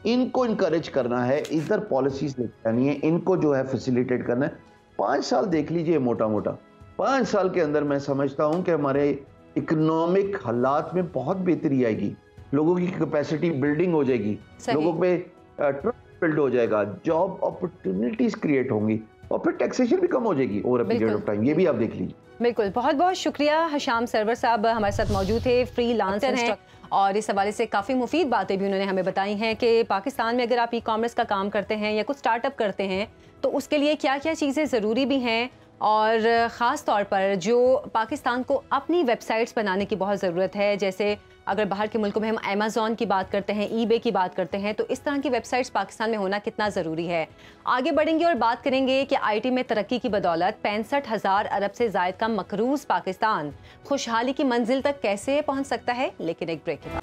इनको इनकरेज करना है, इधर पॉलिसीज लेके आनी है, इनको जो है फैसिलिटेट करना है। 5 साल देख लीजिए, मोटा मोटा 5 साल के अंदर मैं समझता हूं कि हमारे इकोनॉमिक हालात में बहुत बेहतरी आएगी, लोगों की कैपेसिटी बिल्डिंग हो जाएगी, लोगों पे ट्रस्ट बिल्ड हो जाएगा, जॉब अपॉर्चुनिटीज क्रिएट होंगी और फिर टैक्सेशन भी कम हो जाएगी over a period of time. ये भी आप देख लीजिए। बिल्कुल, बहुत बहुत शुक्रिया हशाम सरवर साहब हमारे साथ मौजूद थे, फ्रीलांसर हैं और इस हवाले से काफ़ी मुफीद बातें भी उन्होंने हमें बताई हैं कि पाकिस्तान में अगर आप ई कॉमर्स का काम करते हैं या कुछ स्टार्टअप करते हैं तो उसके लिए क्या क्या चीज़ें ज़रूरी भी हैं, और ख़ास तौर पर जो पाकिस्तान को अपनी वेबसाइट्स बनाने की बहुत ज़रूरत है। जैसे अगर बाहर के मुल्कों में हम अमेज़ॉन की बात करते हैं, ईबे की बात करते हैं, तो इस तरह की वेबसाइट्स पाकिस्तान में होना कितना ज़रूरी है। आगे बढ़ेंगे और बात करेंगे कि आईटी में तरक्की की बदौलत 65,000 अरब से ज़ायद का मकरूज़ पाकिस्तान खुशहाली की मंजिल तक कैसे पहुँच सकता है, लेकिन एक ब्रेक के बाद।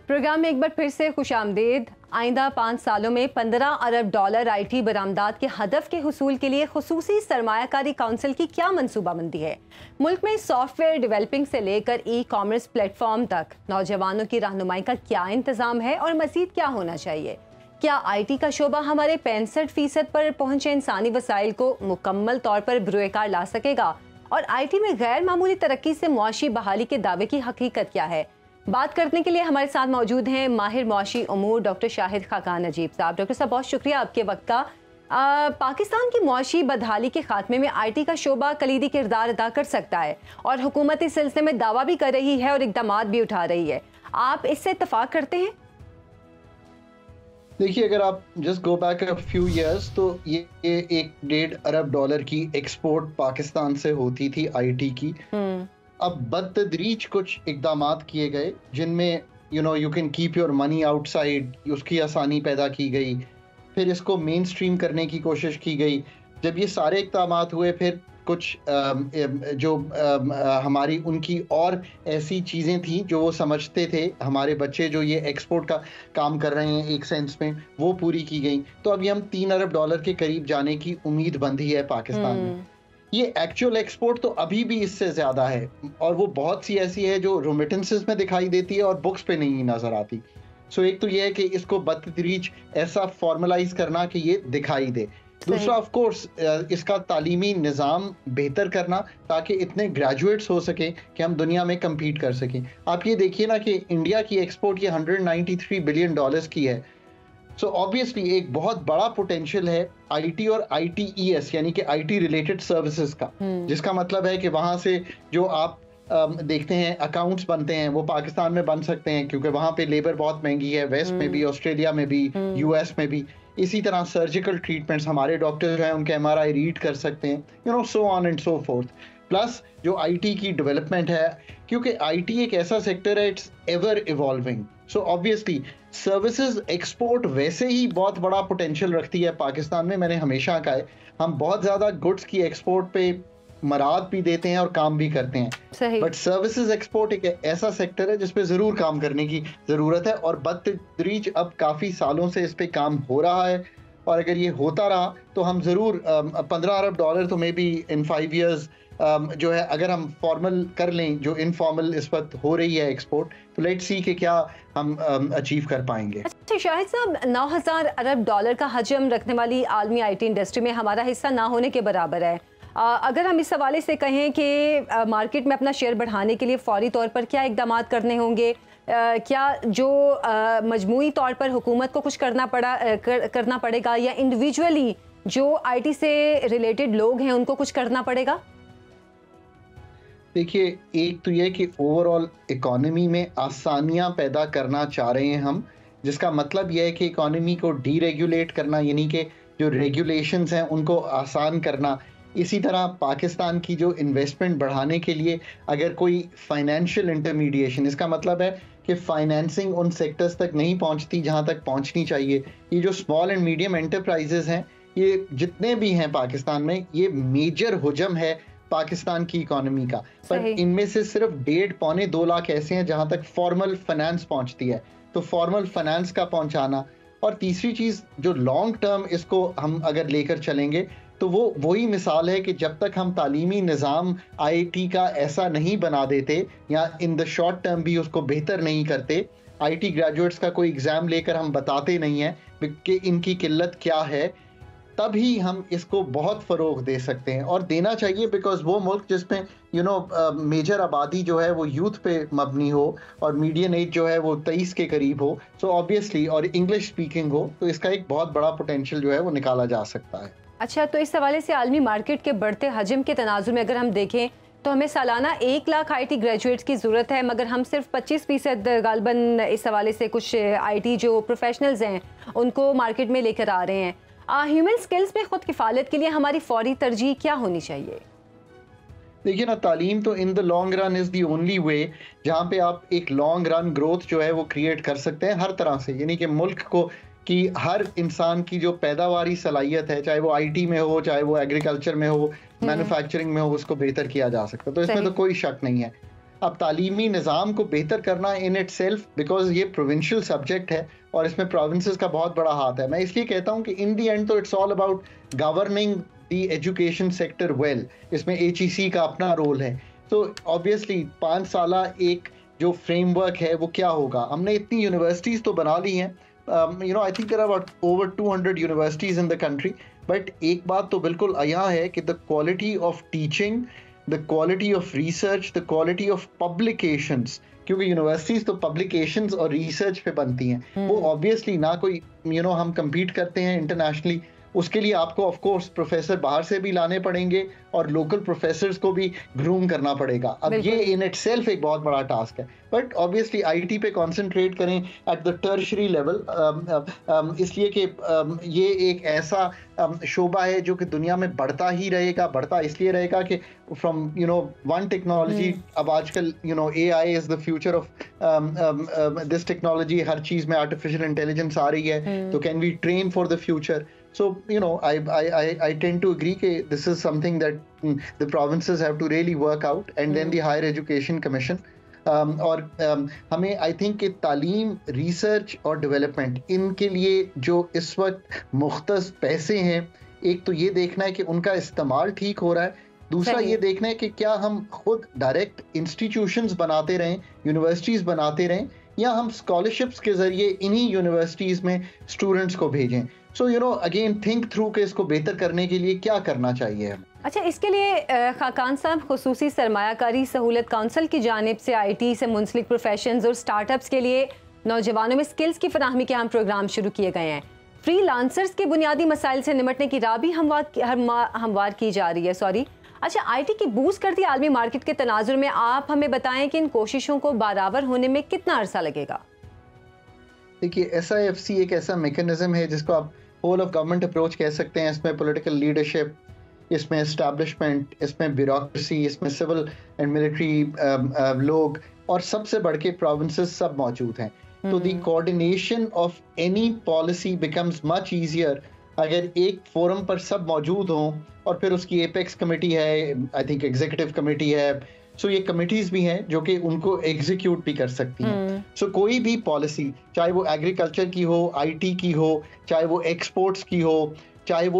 प्रोग्राम में एक बार फिर से खुशामदीद। आइंदा 5 सालों में $15 अरब आईटी बरामदात के हदफ के हुसूल के लिए खुसूसी सरमायाकारी काउंसिल की क्या मंसूबाबंदी है। मुल्क में सॉफ्टवेयर डेवलपिंग से लेकर ई कॉमर्स प्लेटफॉर्म तक नौजवानों की रहनुमाई का क्या इंतजाम है और मजीद क्या होना चाहिए। क्या आईटी का शोबा हमारे 65% पर पहुंचे इंसानी वसाइल को मुकम्मल तौर पर बुरुएकार ला सकेगा, और आईटी में गैर मामूली तरक्की से मुआशी बहाली के दावे की हकीकत क्या है। बात करने के लिए हमारे साथ मौजूद हैं माहिर मुआशी उमूर डॉक्टर शाहिद खाकान नजीब साहब। डॉक्टर साहब, बहुत शुक्रिया आपके वक्त का। पाकिस्तान की मुआशी बदहाली के खात्मे में आईटी का शोबा कलीदी किरदार अदा कर सकता है और हुकूमत इस सिलसिले में दावा भी कर रही है और इक़दामात भी उठा रही है। आप इससे इत्तफाक करते हैं? देखिए, अगर आप just go back a few years तो ये $1.5 अरब की एक्सपोर्ट पाकिस्तान से होती थी आईटी की। अब बदतदरीज कुछ इक़दामात किए गए जिनमें you can keep your money outside, उसकी आसानी पैदा की गई, फिर इसको मेन स्ट्रीम करने की कोशिश की गई। जब ये सारे इक़दामात हुए, फिर कुछ हमारी उनकी और ऐसी चीज़ें थी जो वो समझते थे हमारे बच्चे जो ये एक्सपोर्ट का काम कर रहे हैं एक सेंस में, वो पूरी की गई। तो अभी हम $3 अरब के करीब जाने की उम्मीद बंधी है पाकिस्तान में। ये एक्चुअल एक्सपोर्ट तो अभी भी इससे ज़्यादा है, और वो बहुत सी ऐसी है जो रेमिटेंसेस में दिखाई देती है और बुक्स पे नहीं नज़र आती। सो एक तो ये है कि इसको बतदरीज ऐसा फॉर्मलाइज करना कि ये दिखाई दे। दूसरा ऑफ कोर्स इसका तालीमी निज़ाम बेहतर करना ताकि इतने ग्रेजुएट्स हो सके कि हम दुनिया में कम्पीट कर सकें। आप ये देखिए ना कि इंडिया की एक्सपोर्ट ये $193 बिलियन की है। सो ऑब्वियसली एक बहुत बड़ा पोटेंशियल है आईटी और ITES यानी कि आईटी रिलेटेड सर्विसेज का, जिसका मतलब है कि वहाँ से जो आप देखते हैं अकाउंट्स बनते हैं वो पाकिस्तान में बन सकते हैं, क्योंकि वहाँ पे लेबर बहुत महंगी है, वेस्ट में भी, ऑस्ट्रेलिया में भी, US में भी। इसी तरह सर्जिकल ट्रीटमेंट्स, हमारे डॉक्टर जो हैं उनके MRI रीड कर सकते हैं, so on and so fourth. Plus जो आईटी की डेवलपमेंट है, क्योंकि आईटी एक ऐसा सेक्टर है, it's ever evolving. So obviously services export वैसे ही बहुत बड़ा पोटेंशियल रखती है पाकिस्तान में। मैंने हमेशा कहा है हम बहुत ज़्यादा गुड्स की एक्सपोर्ट पे मराद भी देते हैं और काम भी करते हैं, बट सर्विसेज एक्सपोर्ट एक ऐसा सेक्टर है जिस पे ज़रूर काम करने की ज़रूरत है, और बतदरीज अब काफ़ी सालों से इस पे काम हो रहा है और अगर ये होता रहा तो हम ज़रूर 15 अरब डॉलर तो मे बी इन 5 years जो है, अगर हम फॉर्मल कर लें जो इनफॉर्मल इस वक्त हो रही है एक्सपोर्ट, तो लेट्स सी कि क्या हम अचीव कर पाएंगे। अच्छा शाहिद साहब, 9,000 अरब डॉलर का हजम रखने वाली आलमी आईटी इंडस्ट्री में हमारा हिस्सा ना होने के बराबर है। अगर हम इस हवाले से कहें कि मार्केट में अपना शेयर बढ़ाने के लिए फौरी तौर पर क्या इकदाम करने होंगे, क्या जो मजमूई तौर पर हुकूमत को कुछ करना पड़ेगा या इंडिविजुअली जो आईटी से रिलेटेड लोग हैं उनको कुछ करना पड़ेगा? देखिए, एक तो यह कि ओवरऑल इकोनॉमी में आसानियां पैदा करना चाह रहे हैं हम, जिसका मतलब यह है कि इकोनॉमी को डीरेगुलेट करना, यानी कि जो रेगुलेशंस हैं उनको आसान करना। इसी तरह पाकिस्तान की जो इन्वेस्टमेंट बढ़ाने के लिए अगर कोई फाइनेंशियल इंटरमीडिएशन, इसका मतलब है कि फाइनेंसिंग उन सेक्टर्स तक नहीं पहुंचती जहां तक पहुंचनी चाहिए। ये जो स्मॉल एंड मीडियम एंटरप्राइजेस हैं, ये जितने भी हैं पाकिस्तान में, ये मेजर हुजम है पाकिस्तान की इकोनॉमी का, पर इनमें से सिर्फ 1.5-2 लाख ऐसे हैं जहां तक फॉर्मल फाइनेंस पहुंचती है। तो फॉर्मल फाइनेंस का पहुंचाना, और तीसरी चीज जो लॉन्ग टर्म इसको हम अगर लेकर चलेंगे तो वो वही मिसाल है कि जब तक हम तालीमी निज़ाम आईटी का ऐसा नहीं बना देते या इन द शॉर्ट टर्म भी उसको बेहतर नहीं करते, आईटी ग्रेजुएट्स का कोई एग्जाम लेकर हम बताते नहीं हैं कि इनकी किल्लत क्या है, तभी हम इसको बहुत फ़रोग दे सकते हैं। और देना चाहिए, बिकॉज वो मुल्क जिसमें मेजर आबादी जो है वो यूथ पे मबनी हो और मीडियन एज जो है वो 23 के करीब हो, सो ऑब्वियसली, और इंग्लिश स्पीकिंग हो, तो इसका एक बहुत बड़ा पोटेंशियल जो है वो निकाला जा सकता है। अच्छा, तो इस हवाले से आलमी मार्केट के बढ़ते हजम के तनाजुर में अगर हम देखें तो हमें सालाना 1 लाख आईटी ग्रेजुएट्स की ज़रूरत है, मगर हम सिर्फ 25% गालबन इस हवाले से कुछ आईटी जो प्रोफेशनल्स हैं उनको मार्केट में लेकर आ रहे हैं। ह्यूमन स्किल्स में खुद किफ़ालत के लिए हमारी फौरी तरजीह क्या होनी चाहिए? देखिए ना, तालीम तो in the long run is the only way जहाँ पे आप एक लॉन्ग रन ग्रोथ जो है वो क्रिएट कर सकते हैं हर तरह से, यानी कि मुल्क को कि हर इंसान की जो पैदावारी सलाहियत है, चाहे वो आईटी में हो, चाहे वो एग्रीकल्चर में हो, मैन्युफैक्चरिंग में हो, उसको बेहतर किया जा सकता है। तो इसमें तो कोई शक नहीं है। अब तालीमी निज़ाम को बेहतर करना इन इट सेल्फ, बिकॉज ये प्रोविंशियल सब्जेक्ट है और इसमें प्रोविंसेस का बहुत बड़ा हाथ है। मैं इसलिए कहता हूँ कि इन दी एंड तो it's all about governing the education sector well. इसमें HEC का अपना रोल है। तो ऑब्वियसली 5 साल एक जो फ्रेमवर्क है वो क्या होगा। हमने इतनी यूनिवर्सिटीज़ तो बना ली हैं, I think there are about over 200 universities in the country, but एक बात तो बिल्कुल आया है कि the quality of teaching, the quality of research, the quality of publications, क्योंकि यूनिवर्सिटीज तो पब्लिकेशंस और रिसर्च पे बनती हैं, वो ऑब्वियसली ना कोई हम compete करते हैं इंटरनेशनली, उसके लिए आपको ऑफ कोर्स प्रोफेसर बाहर से भी लाने पड़ेंगे और लोकल प्रोफेसर्स को भी ग्रूम करना पड़ेगा। अब ये इन इटसेल्फ एक बहुत बड़ा टास्क है, बट ऑब्वियसली आईटी पे कंसंट्रेट करें एट द टर्शरी लेवल, इसलिए कि ये एक ऐसा शोबा है जो कि दुनिया में बढ़ता ही रहेगा। बढ़ता इसलिए रहेगा कि फ्रॉम वन टेक्नोलॉजी, अब आजकल AI is the future of this technology, हर चीज में आर्टिफिशियल इंटेलिजेंस आ रही है, तो can we train for the future? So, I tend to agree that this is something that the provinces have to really work out, and then the Higher Education Commission. और हमें I think कि तालीम, research और development, इनके लिए जो इस वक्त मुख्तस पैसे हैं, एक तो ये देखना है कि उनका इस्तेमाल ठीक हो रहा है, दूसरा ये देखना है कि क्या हम खुद डायरेक्ट इंस्टीट्यूशंस बनाते रहें, यूनिवर्सिटीज़ बनाते रहें, या हम स्कॉलरशिप्स के ज़रिए इन्हीं यूनिवर्सिटीज़ में स्टूडेंट्स को भेजें। सो अगेन थिंक थ्रू के इसको बेहतर करने के लिए क्या करना चाहिए। अच्छा, इसके लिए खाकान साहब, खुसूसी सरमायाकारी सहूलत काउंसिल की जानिब से आईटी से मुंसलिक प्रोफेशंस और स्टार्टअप्स के लिए नौजवानों में स्किल्स की फराहमी के हम प्रोग्राम शुरू किए गए हैं। फ्रीलांसर्स के बुनियादी मसाइल से निपटने की राह भी हमवार की जा रही है। अच्छा, आईटी की बूस्ट करती आलमी मार्केट के तनाजुर में आप हमें बताएं कि इन कोशिशों को बराबर होने में कितना अरसा लगेगा? देखिए, SIFC एक ऐसा मैकेनिज्म है जिसको आप होल ऑफ गवर्नमेंट अप्रोच कह सकते हैं। इसमें पॉलिटिकल लीडरशिप, इसमें एस्टैब्लिशमेंट, इसमें ब्यूरोक्रेसी, इसमें सिविल एंड मिलिट्री लोग, और सबसे बढ़ के प्रोविंसेस सब मौजूद हैं। तो the coordination of any policy becomes much easier अगर एक फोरम पर सब मौजूद हों, और फिर उसकी एपेक्स कमेटी है, आई थिंक एग्जीक्यूटिव कमेटी है, सो ये कमिटीज भी हैं जो कि उनको एग्जीक्यूट भी कर सकती हैं। सो कोई भी पॉलिसी, चाहे वो एग्रीकल्चर की हो, आईटी की हो, चाहे वो एक्सपोर्ट्स की हो, चाहे वो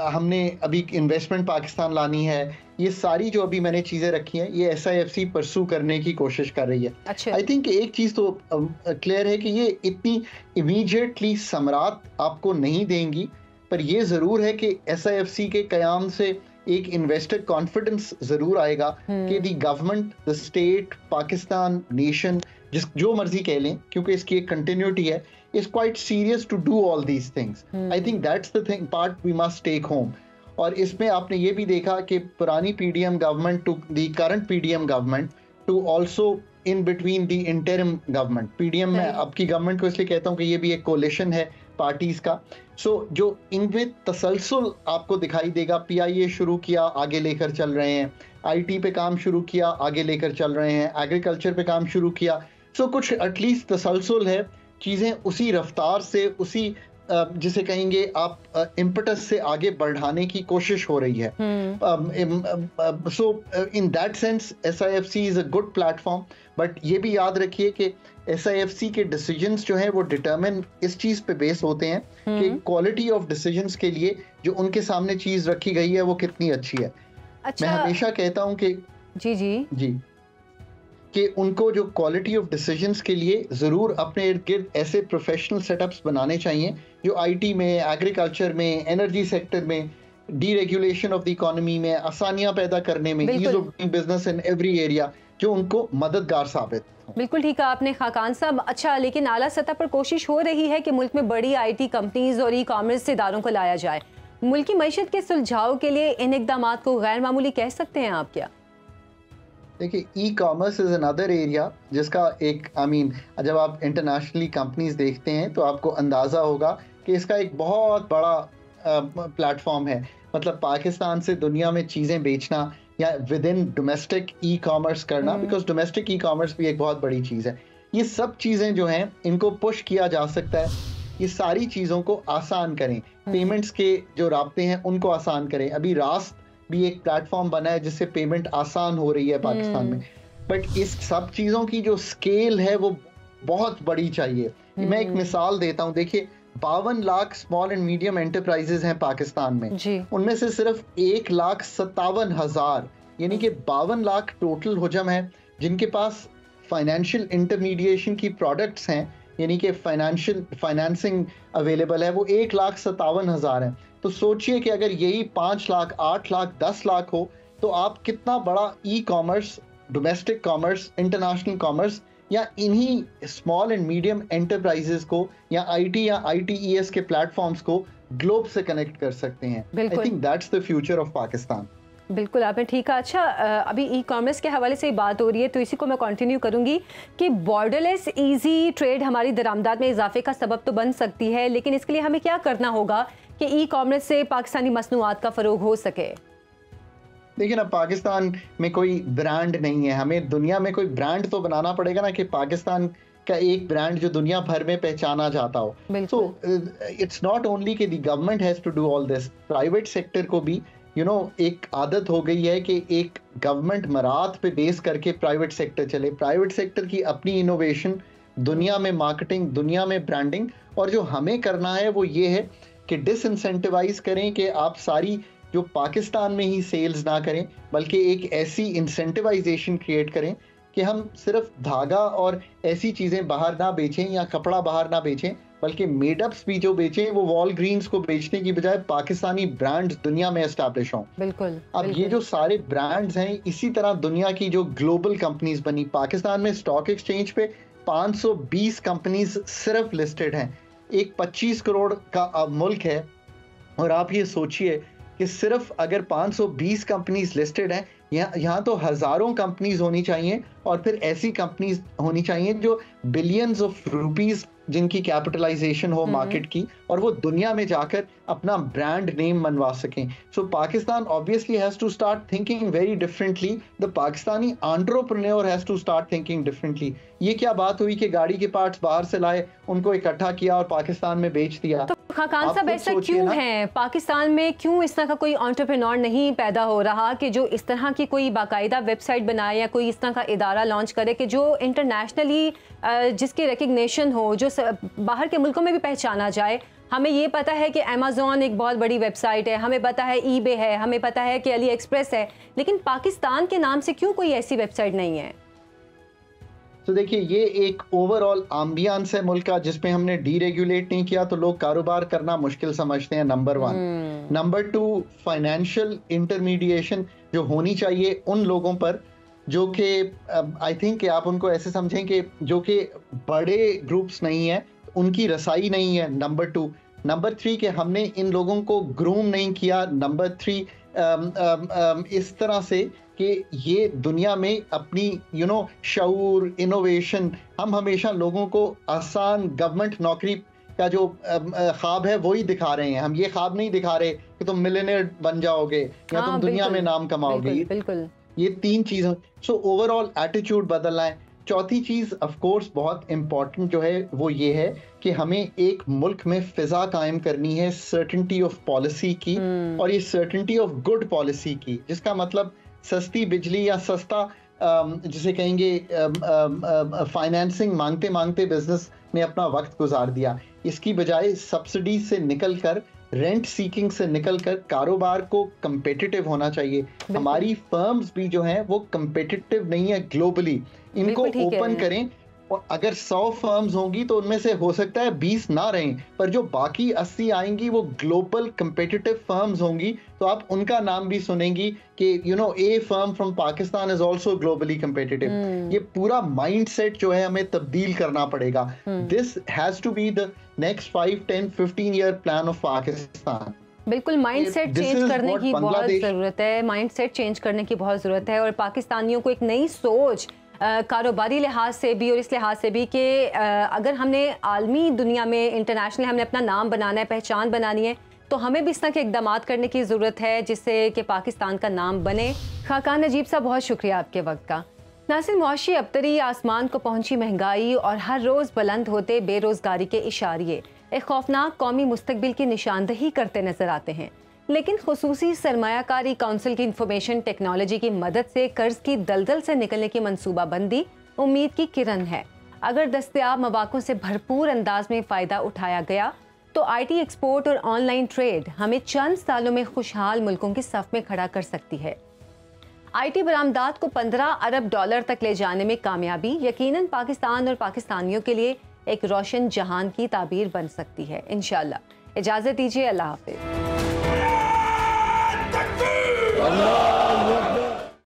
हमने अभी इन्वेस्टमेंट पाकिस्तान लानी है, ये सारी जो अभी मैंने चीज़ें रखी हैं ये SIFC परसू करने की कोशिश कर रही है। अच्छा। आई थिंक एक चीज़ तो क्लियर है कि ये इतनी इमीडिएटली समरात आपको नहीं देंगी, पर ये ज़रूर है कि SIFC के क़याम से एक इन्वेस्टर कॉन्फिडेंस ज़रूर आएगा कि the government, the state, Pakistan, nation, जो मर्जी कह लें, क्योंकि इसकी एक कंटिन्यूटी है, is quite serious to do all these things. I think that's the thing part we must take home. और इसमें आपने ये भी देखा कि पुरानी PDM government to the current PDM government to also in between the interim government. PDM में अब की गवर्नमेंट को इसलिए कहता हूँ कि ये भी एक कोलिशन है पार्टीज का। सो जो इनमें तसलसल आपको दिखाई देगा, PIA शुरू किया, आगे लेकर चल रहे हैं, IT पे काम शुरू किया, आगे लेकर चल रहे हैं, एग्रीकल्चर पे काम शुरू किया। सो कुछ एटलीस्ट तसलसल है, चीज़ें उसी रफ्तार से, उसी जिसे कहेंगे आप इम्पटस से आगे बढ़ाने की कोशिश हो रही है। So in that sense SIFC is a good platform, but ये भी याद रखिए कि SIFC के डिसीजंस जो हैं वो डिटरमिन इस चीज़ पे बेस होते हैं कि क्वालिटी ऑफ डिसीजंस के लिए जो उनके सामने चीज़ रखी गई है वो कितनी अच्छी है। अच्छा। मैं हमेशा कहता हूँ कि जी कि उनको जो क्वालिटी ऑफ डिसीजंस के लिए ज़रूर अपने इर्द गिर्द ऐसे प्रोफेशनल सेटअप्स बनाने चाहिए जो IT में, एग्रीकल्चर में, एनर्जी सेक्टर में, डीरेगुलेशन ऑफ द इकोनॉमी में आसानियां पैदा करने में, ease of doing business in every area, जो उनको मददगार साबित हो। बिल्कुल ठीक है आपने खाकान साहब। अच्छा, लेकिन आला सतह पर कोशिश हो रही है कि मुल्क में बड़ी IT कंपनीज और ई-कॉमर्स इदारों को लाया जाए। मुल्क की मईशत के सुलझाव के लिए इन इक़दाम को गैर मामूली कह सकते हैं आप क्या? देखिए, ई-कॉमर्स इज़ अनदर एरिया जिसका एक जब आप इंटरनेशनली कंपनीज देखते हैं तो आपको अंदाज़ा होगा कि इसका एक बहुत बड़ा प्लेटफॉर्म है। मतलब पाकिस्तान से दुनिया में चीज़ें बेचना या विद इन डोमेस्टिक ई-कॉमर्स करना, बिकॉज डोमेस्टिक ई-कॉमर्स भी एक बहुत बड़ी चीज़ है। ये सब चीज़ें जो हैं इनको पुश किया जा सकता है। ये सारी चीज़ों को आसान करें, पेमेंट्स के जो राब्ते हैं उनको आसान करें। अभी रास्त भी एक प्लेटफॉर्म बना है जिससे पेमेंट आसान हो रही है पाकिस्तान में, बट इस सब चीज़ों की जो स्केल है वो बहुत बड़ी चाहिए। मैं एक मिसाल देता हूँ, देखिए 52 lakh small and medium enterprises हैं पाकिस्तान में, उनमें से सिर्फ 1,57,000 यानी कि 52 लाख टोटल हुजम है जिनके पास फाइनेंशियल इंटरमीडिएशन की प्रोडक्ट्स हैं, यानी कि फाइनेंसिंग अवेलेबल है, वो 1,57,000 है। तो सोचिए कि अगर यही 5 लाख, 8 लाख, 10 लाख हो तो आप कितना बड़ा e commerce, domestic commerce, international commerce या इन्हीं स्मॉल एंड मीडियम एंटरप्राइजेस को या IT या ITES के प्लेटफॉर्म्स को ग्लोब से कनेक्ट कर सकते हैं। I think that's the future of Pakistan. बिल्कुल आपने ठीक कहा। अच्छा, अभी ई-कॉमर्स के हवाले से बात हो रही है तो इसी को मैं कंटिन्यू करूंगी कि बॉर्डरलेस इजी ट्रेड हमारी दरामदात में इजाफे का सबब तो बन सकती है, लेकिन इसके लिए हमें क्या करना होगा कि ई-कॉमर्स से पाकिस्तानी मसनूआत का फ़रोग हो सके? देखिए ना, पाकिस्तान में कोई ब्रांड नहीं है, हमें दुनिया में कोई ब्रांड तो बनाना पड़ेगा ना कि पाकिस्तान का एक ब्रांड जो दुनिया भर में पहचाना जाता हो। सो इट्स नॉट ओनली कि the government has to do all this, private sector को भी एक आदत हो गई है कि एक गवर्नमेंट मरात पे बेस करके प्राइवेट सेक्टर चले। प्राइवेट सेक्टर की अपनी इनोवेशन, दुनिया में मार्केटिंग, दुनिया में ब्रांडिंग, और जो हमें करना है वो ये है कि डिसइंसेंटिवाइज करें कि आप सारी जो पाकिस्तान में ही सेल्स ना करें, बल्कि एक ऐसी इंसेंटिवाइजेशन क्रिएट करें कि हम सिर्फ धागा और ऐसी चीज़ें बाहर ना बेचें या कपड़ा बाहर ना बेचें, बल्कि मेडअप्स भी जो बेचें वो वॉलग्रीन्स को बेचने की बजाय पाकिस्तानी ब्रांड्स दुनिया में एस्टैब्लिश हों। बिल्कुल। अब ये जो सारे ब्रांड्स हैं, इसी तरह दुनिया की जो ग्लोबल कंपनीज बनी, पाकिस्तान में स्टॉक एक्सचेंज पे 520 कंपनीज सिर्फ लिस्टेड हैं। एक 25 करोड़ का मुल्क है और आप ये सोचिए कि सिर्फ अगर 520 कंपनीज लिस्टेड हैं, यहाँ तो हज़ारों कंपनीज होनी चाहिए, और फिर ऐसी कंपनीज होनी चाहिए जो बिलियंस ऑफ रुपीस जिनकी कैपिटलाइजेशन हो मार्केट की, और वो दुनिया में जाकर अपना ब्रांड नेम मनवा सकें। So Pakistan obviously has to start thinking very differently, the Pakistani entrepreneur has to start thinking differently. ये क्या बात हुई कि गाड़ी के पार्ट्स बाहर से लाए, उनको इकट्ठा किया और पाकिस्तान में बेच दिया? तो खाकान साहब ऐसा क्यों है? पाकिस्तान में क्यों इस तरह का कोई एंटरप्रेन्योर नहीं पैदा हो रहा कि जो इस तरह की कोई बाकायदा वेबसाइट बनाए या कोई इस तरह का इदारा लॉन्च करे कि जो इंटरनेशनली जिसकी रिकग्निशन हो, जो बाहर के मुल्कों में भी पहचाना जाए? हमें ये पता है कि अमेज़ॉन एक बहुत बड़ी वेबसाइट है, हमें पता है ईबे है, हमें पता है कि अली एक्सप्रेस है, लेकिन पाकिस्तान के नाम से क्यों कोई ऐसी वेबसाइट नहीं है? तो देखिए, ये एक ओवरऑल एम्बियंस है मुल्क का जिसमें हमने डीरेगुलेट नहीं किया तो लोग कारोबार करना मुश्किल समझते हैं, नंबर 1। नंबर 2, फाइनेंशियल इंटरमीडिएशन जो होनी चाहिए उन लोगों पर जो कि आई थिंक कि आप उनको ऐसे समझें कि जो कि बड़े ग्रुप्स नहीं है, उनकी रसाई नहीं है, नंबर 2। नंबर 3 कि हमने इन लोगों को ग्रूम नहीं किया, नंबर 3 इस तरह से कि ये दुनिया में अपनी शऊर, इनोवेशन, हम हमेशा लोगों को आसान गवर्नमेंट नौकरी का जो ख्वाब है वही दिखा रहे हैं। हम ये ख्वाब नहीं दिखा रहे कि तुम मिलियनेयर बन जाओगे या तुम दुनिया में नाम कमाओगे। बिल्कुल। ये 3 चीज़। सो ओवरऑल एटीट्यूड बदलना है। चौथी चीज़ ऑफ कोर्स बहुत इम्पॉर्टेंट जो है वो ये है कि हमें एक मुल्क में फ़िज़ा कायम करनी है सर्टेनिटी ऑफ पॉलिसी की, और ये सर्टेनिटी ऑफ गुड पॉलिसी की, जिसका मतलब सस्ती बिजली या सस्ता जिसे कहेंगे फाइनेंसिंग मांगते मांगते बिजनेस ने अपना वक्त गुजार दिया। इसकी बजाय सब्सिडी से निकल कर, रेंट सीकिंग से निकलकर कारोबार को कंपेटिटिव होना चाहिए। हमारी फर्म्स भी जो हैं वो कंपेटिटिव नहीं है ग्लोबली, इनको ओपन करें। और अगर 100 फर्म्स होंगी तो उनमें से हो सकता है 20 ना रहें, पर जो बाकी 80 आएंगी वो ग्लोबल कंपेटिटिव फर्म्स होंगी, तो आप उनका नाम भी सुनेंगी कि a firm from Pakistan is also globally competitive. ये पूरा माइंडसेट जो है हमें तब्दील करना पड़ेगा। This has to be the next 5, 10, 15 year plan of Pakistan. बिल्कुल, माइंडसेट चेंज करने की बहुत ज़रूरत है, माइंडसेट चेंज करने की बहुत ज़रूरत है, और पाकिस्तानियों को एक नई सोच कारोबारी लिहाज से भी और इस लिहाज से भी कि अगर हमने आलमी दुनिया में इंटरनेशनल हमने अपना नाम बनाना है, पहचान बनानी है, तो हमें भी इस तरह के इक़दामात करने की ज़रूरत है जिससे कि पाकिस्तान का नाम बने। खाकान नजीब साहब, बहुत शुक्रिया आपके वक्त का। नासिर, मुआशी अबतरी, आसमान को पहुंची महंगाई और हर रोज़ बुलंद होते बेरोज़गारी के इशारे एक खौफनाक कौमी मुस्तकबिल की निशानदही करते नजर आते हैं, लेकिन खुसूसी सरमायाकारी काउंसिल की इंफॉर्मेशन टेक्नोलॉजी की मदद से कर्ज की दलदल से निकलने की मंसूबाबंदी उम्मीद की किरण है। अगर दस्तयाब मौक़ों से भरपूर अंदाज में फ़ायदा उठाया गया तो IT एक्सपोर्ट और ऑनलाइन ट्रेड हमें चंद सालों में खुशहाल मुल्कों की सफ़ में खड़ा कर सकती है। IT बरामदात को 15 अरब डॉलर तक ले जाने में कामयाबी यकीनन पाकिस्तान और पाकिस्तानियों के लिए एक रोशन जहान की ताबीर बन सकती है। इंशाअल्लाह। इजाज़त दीजिए, अल्लाह हाफ़िज़।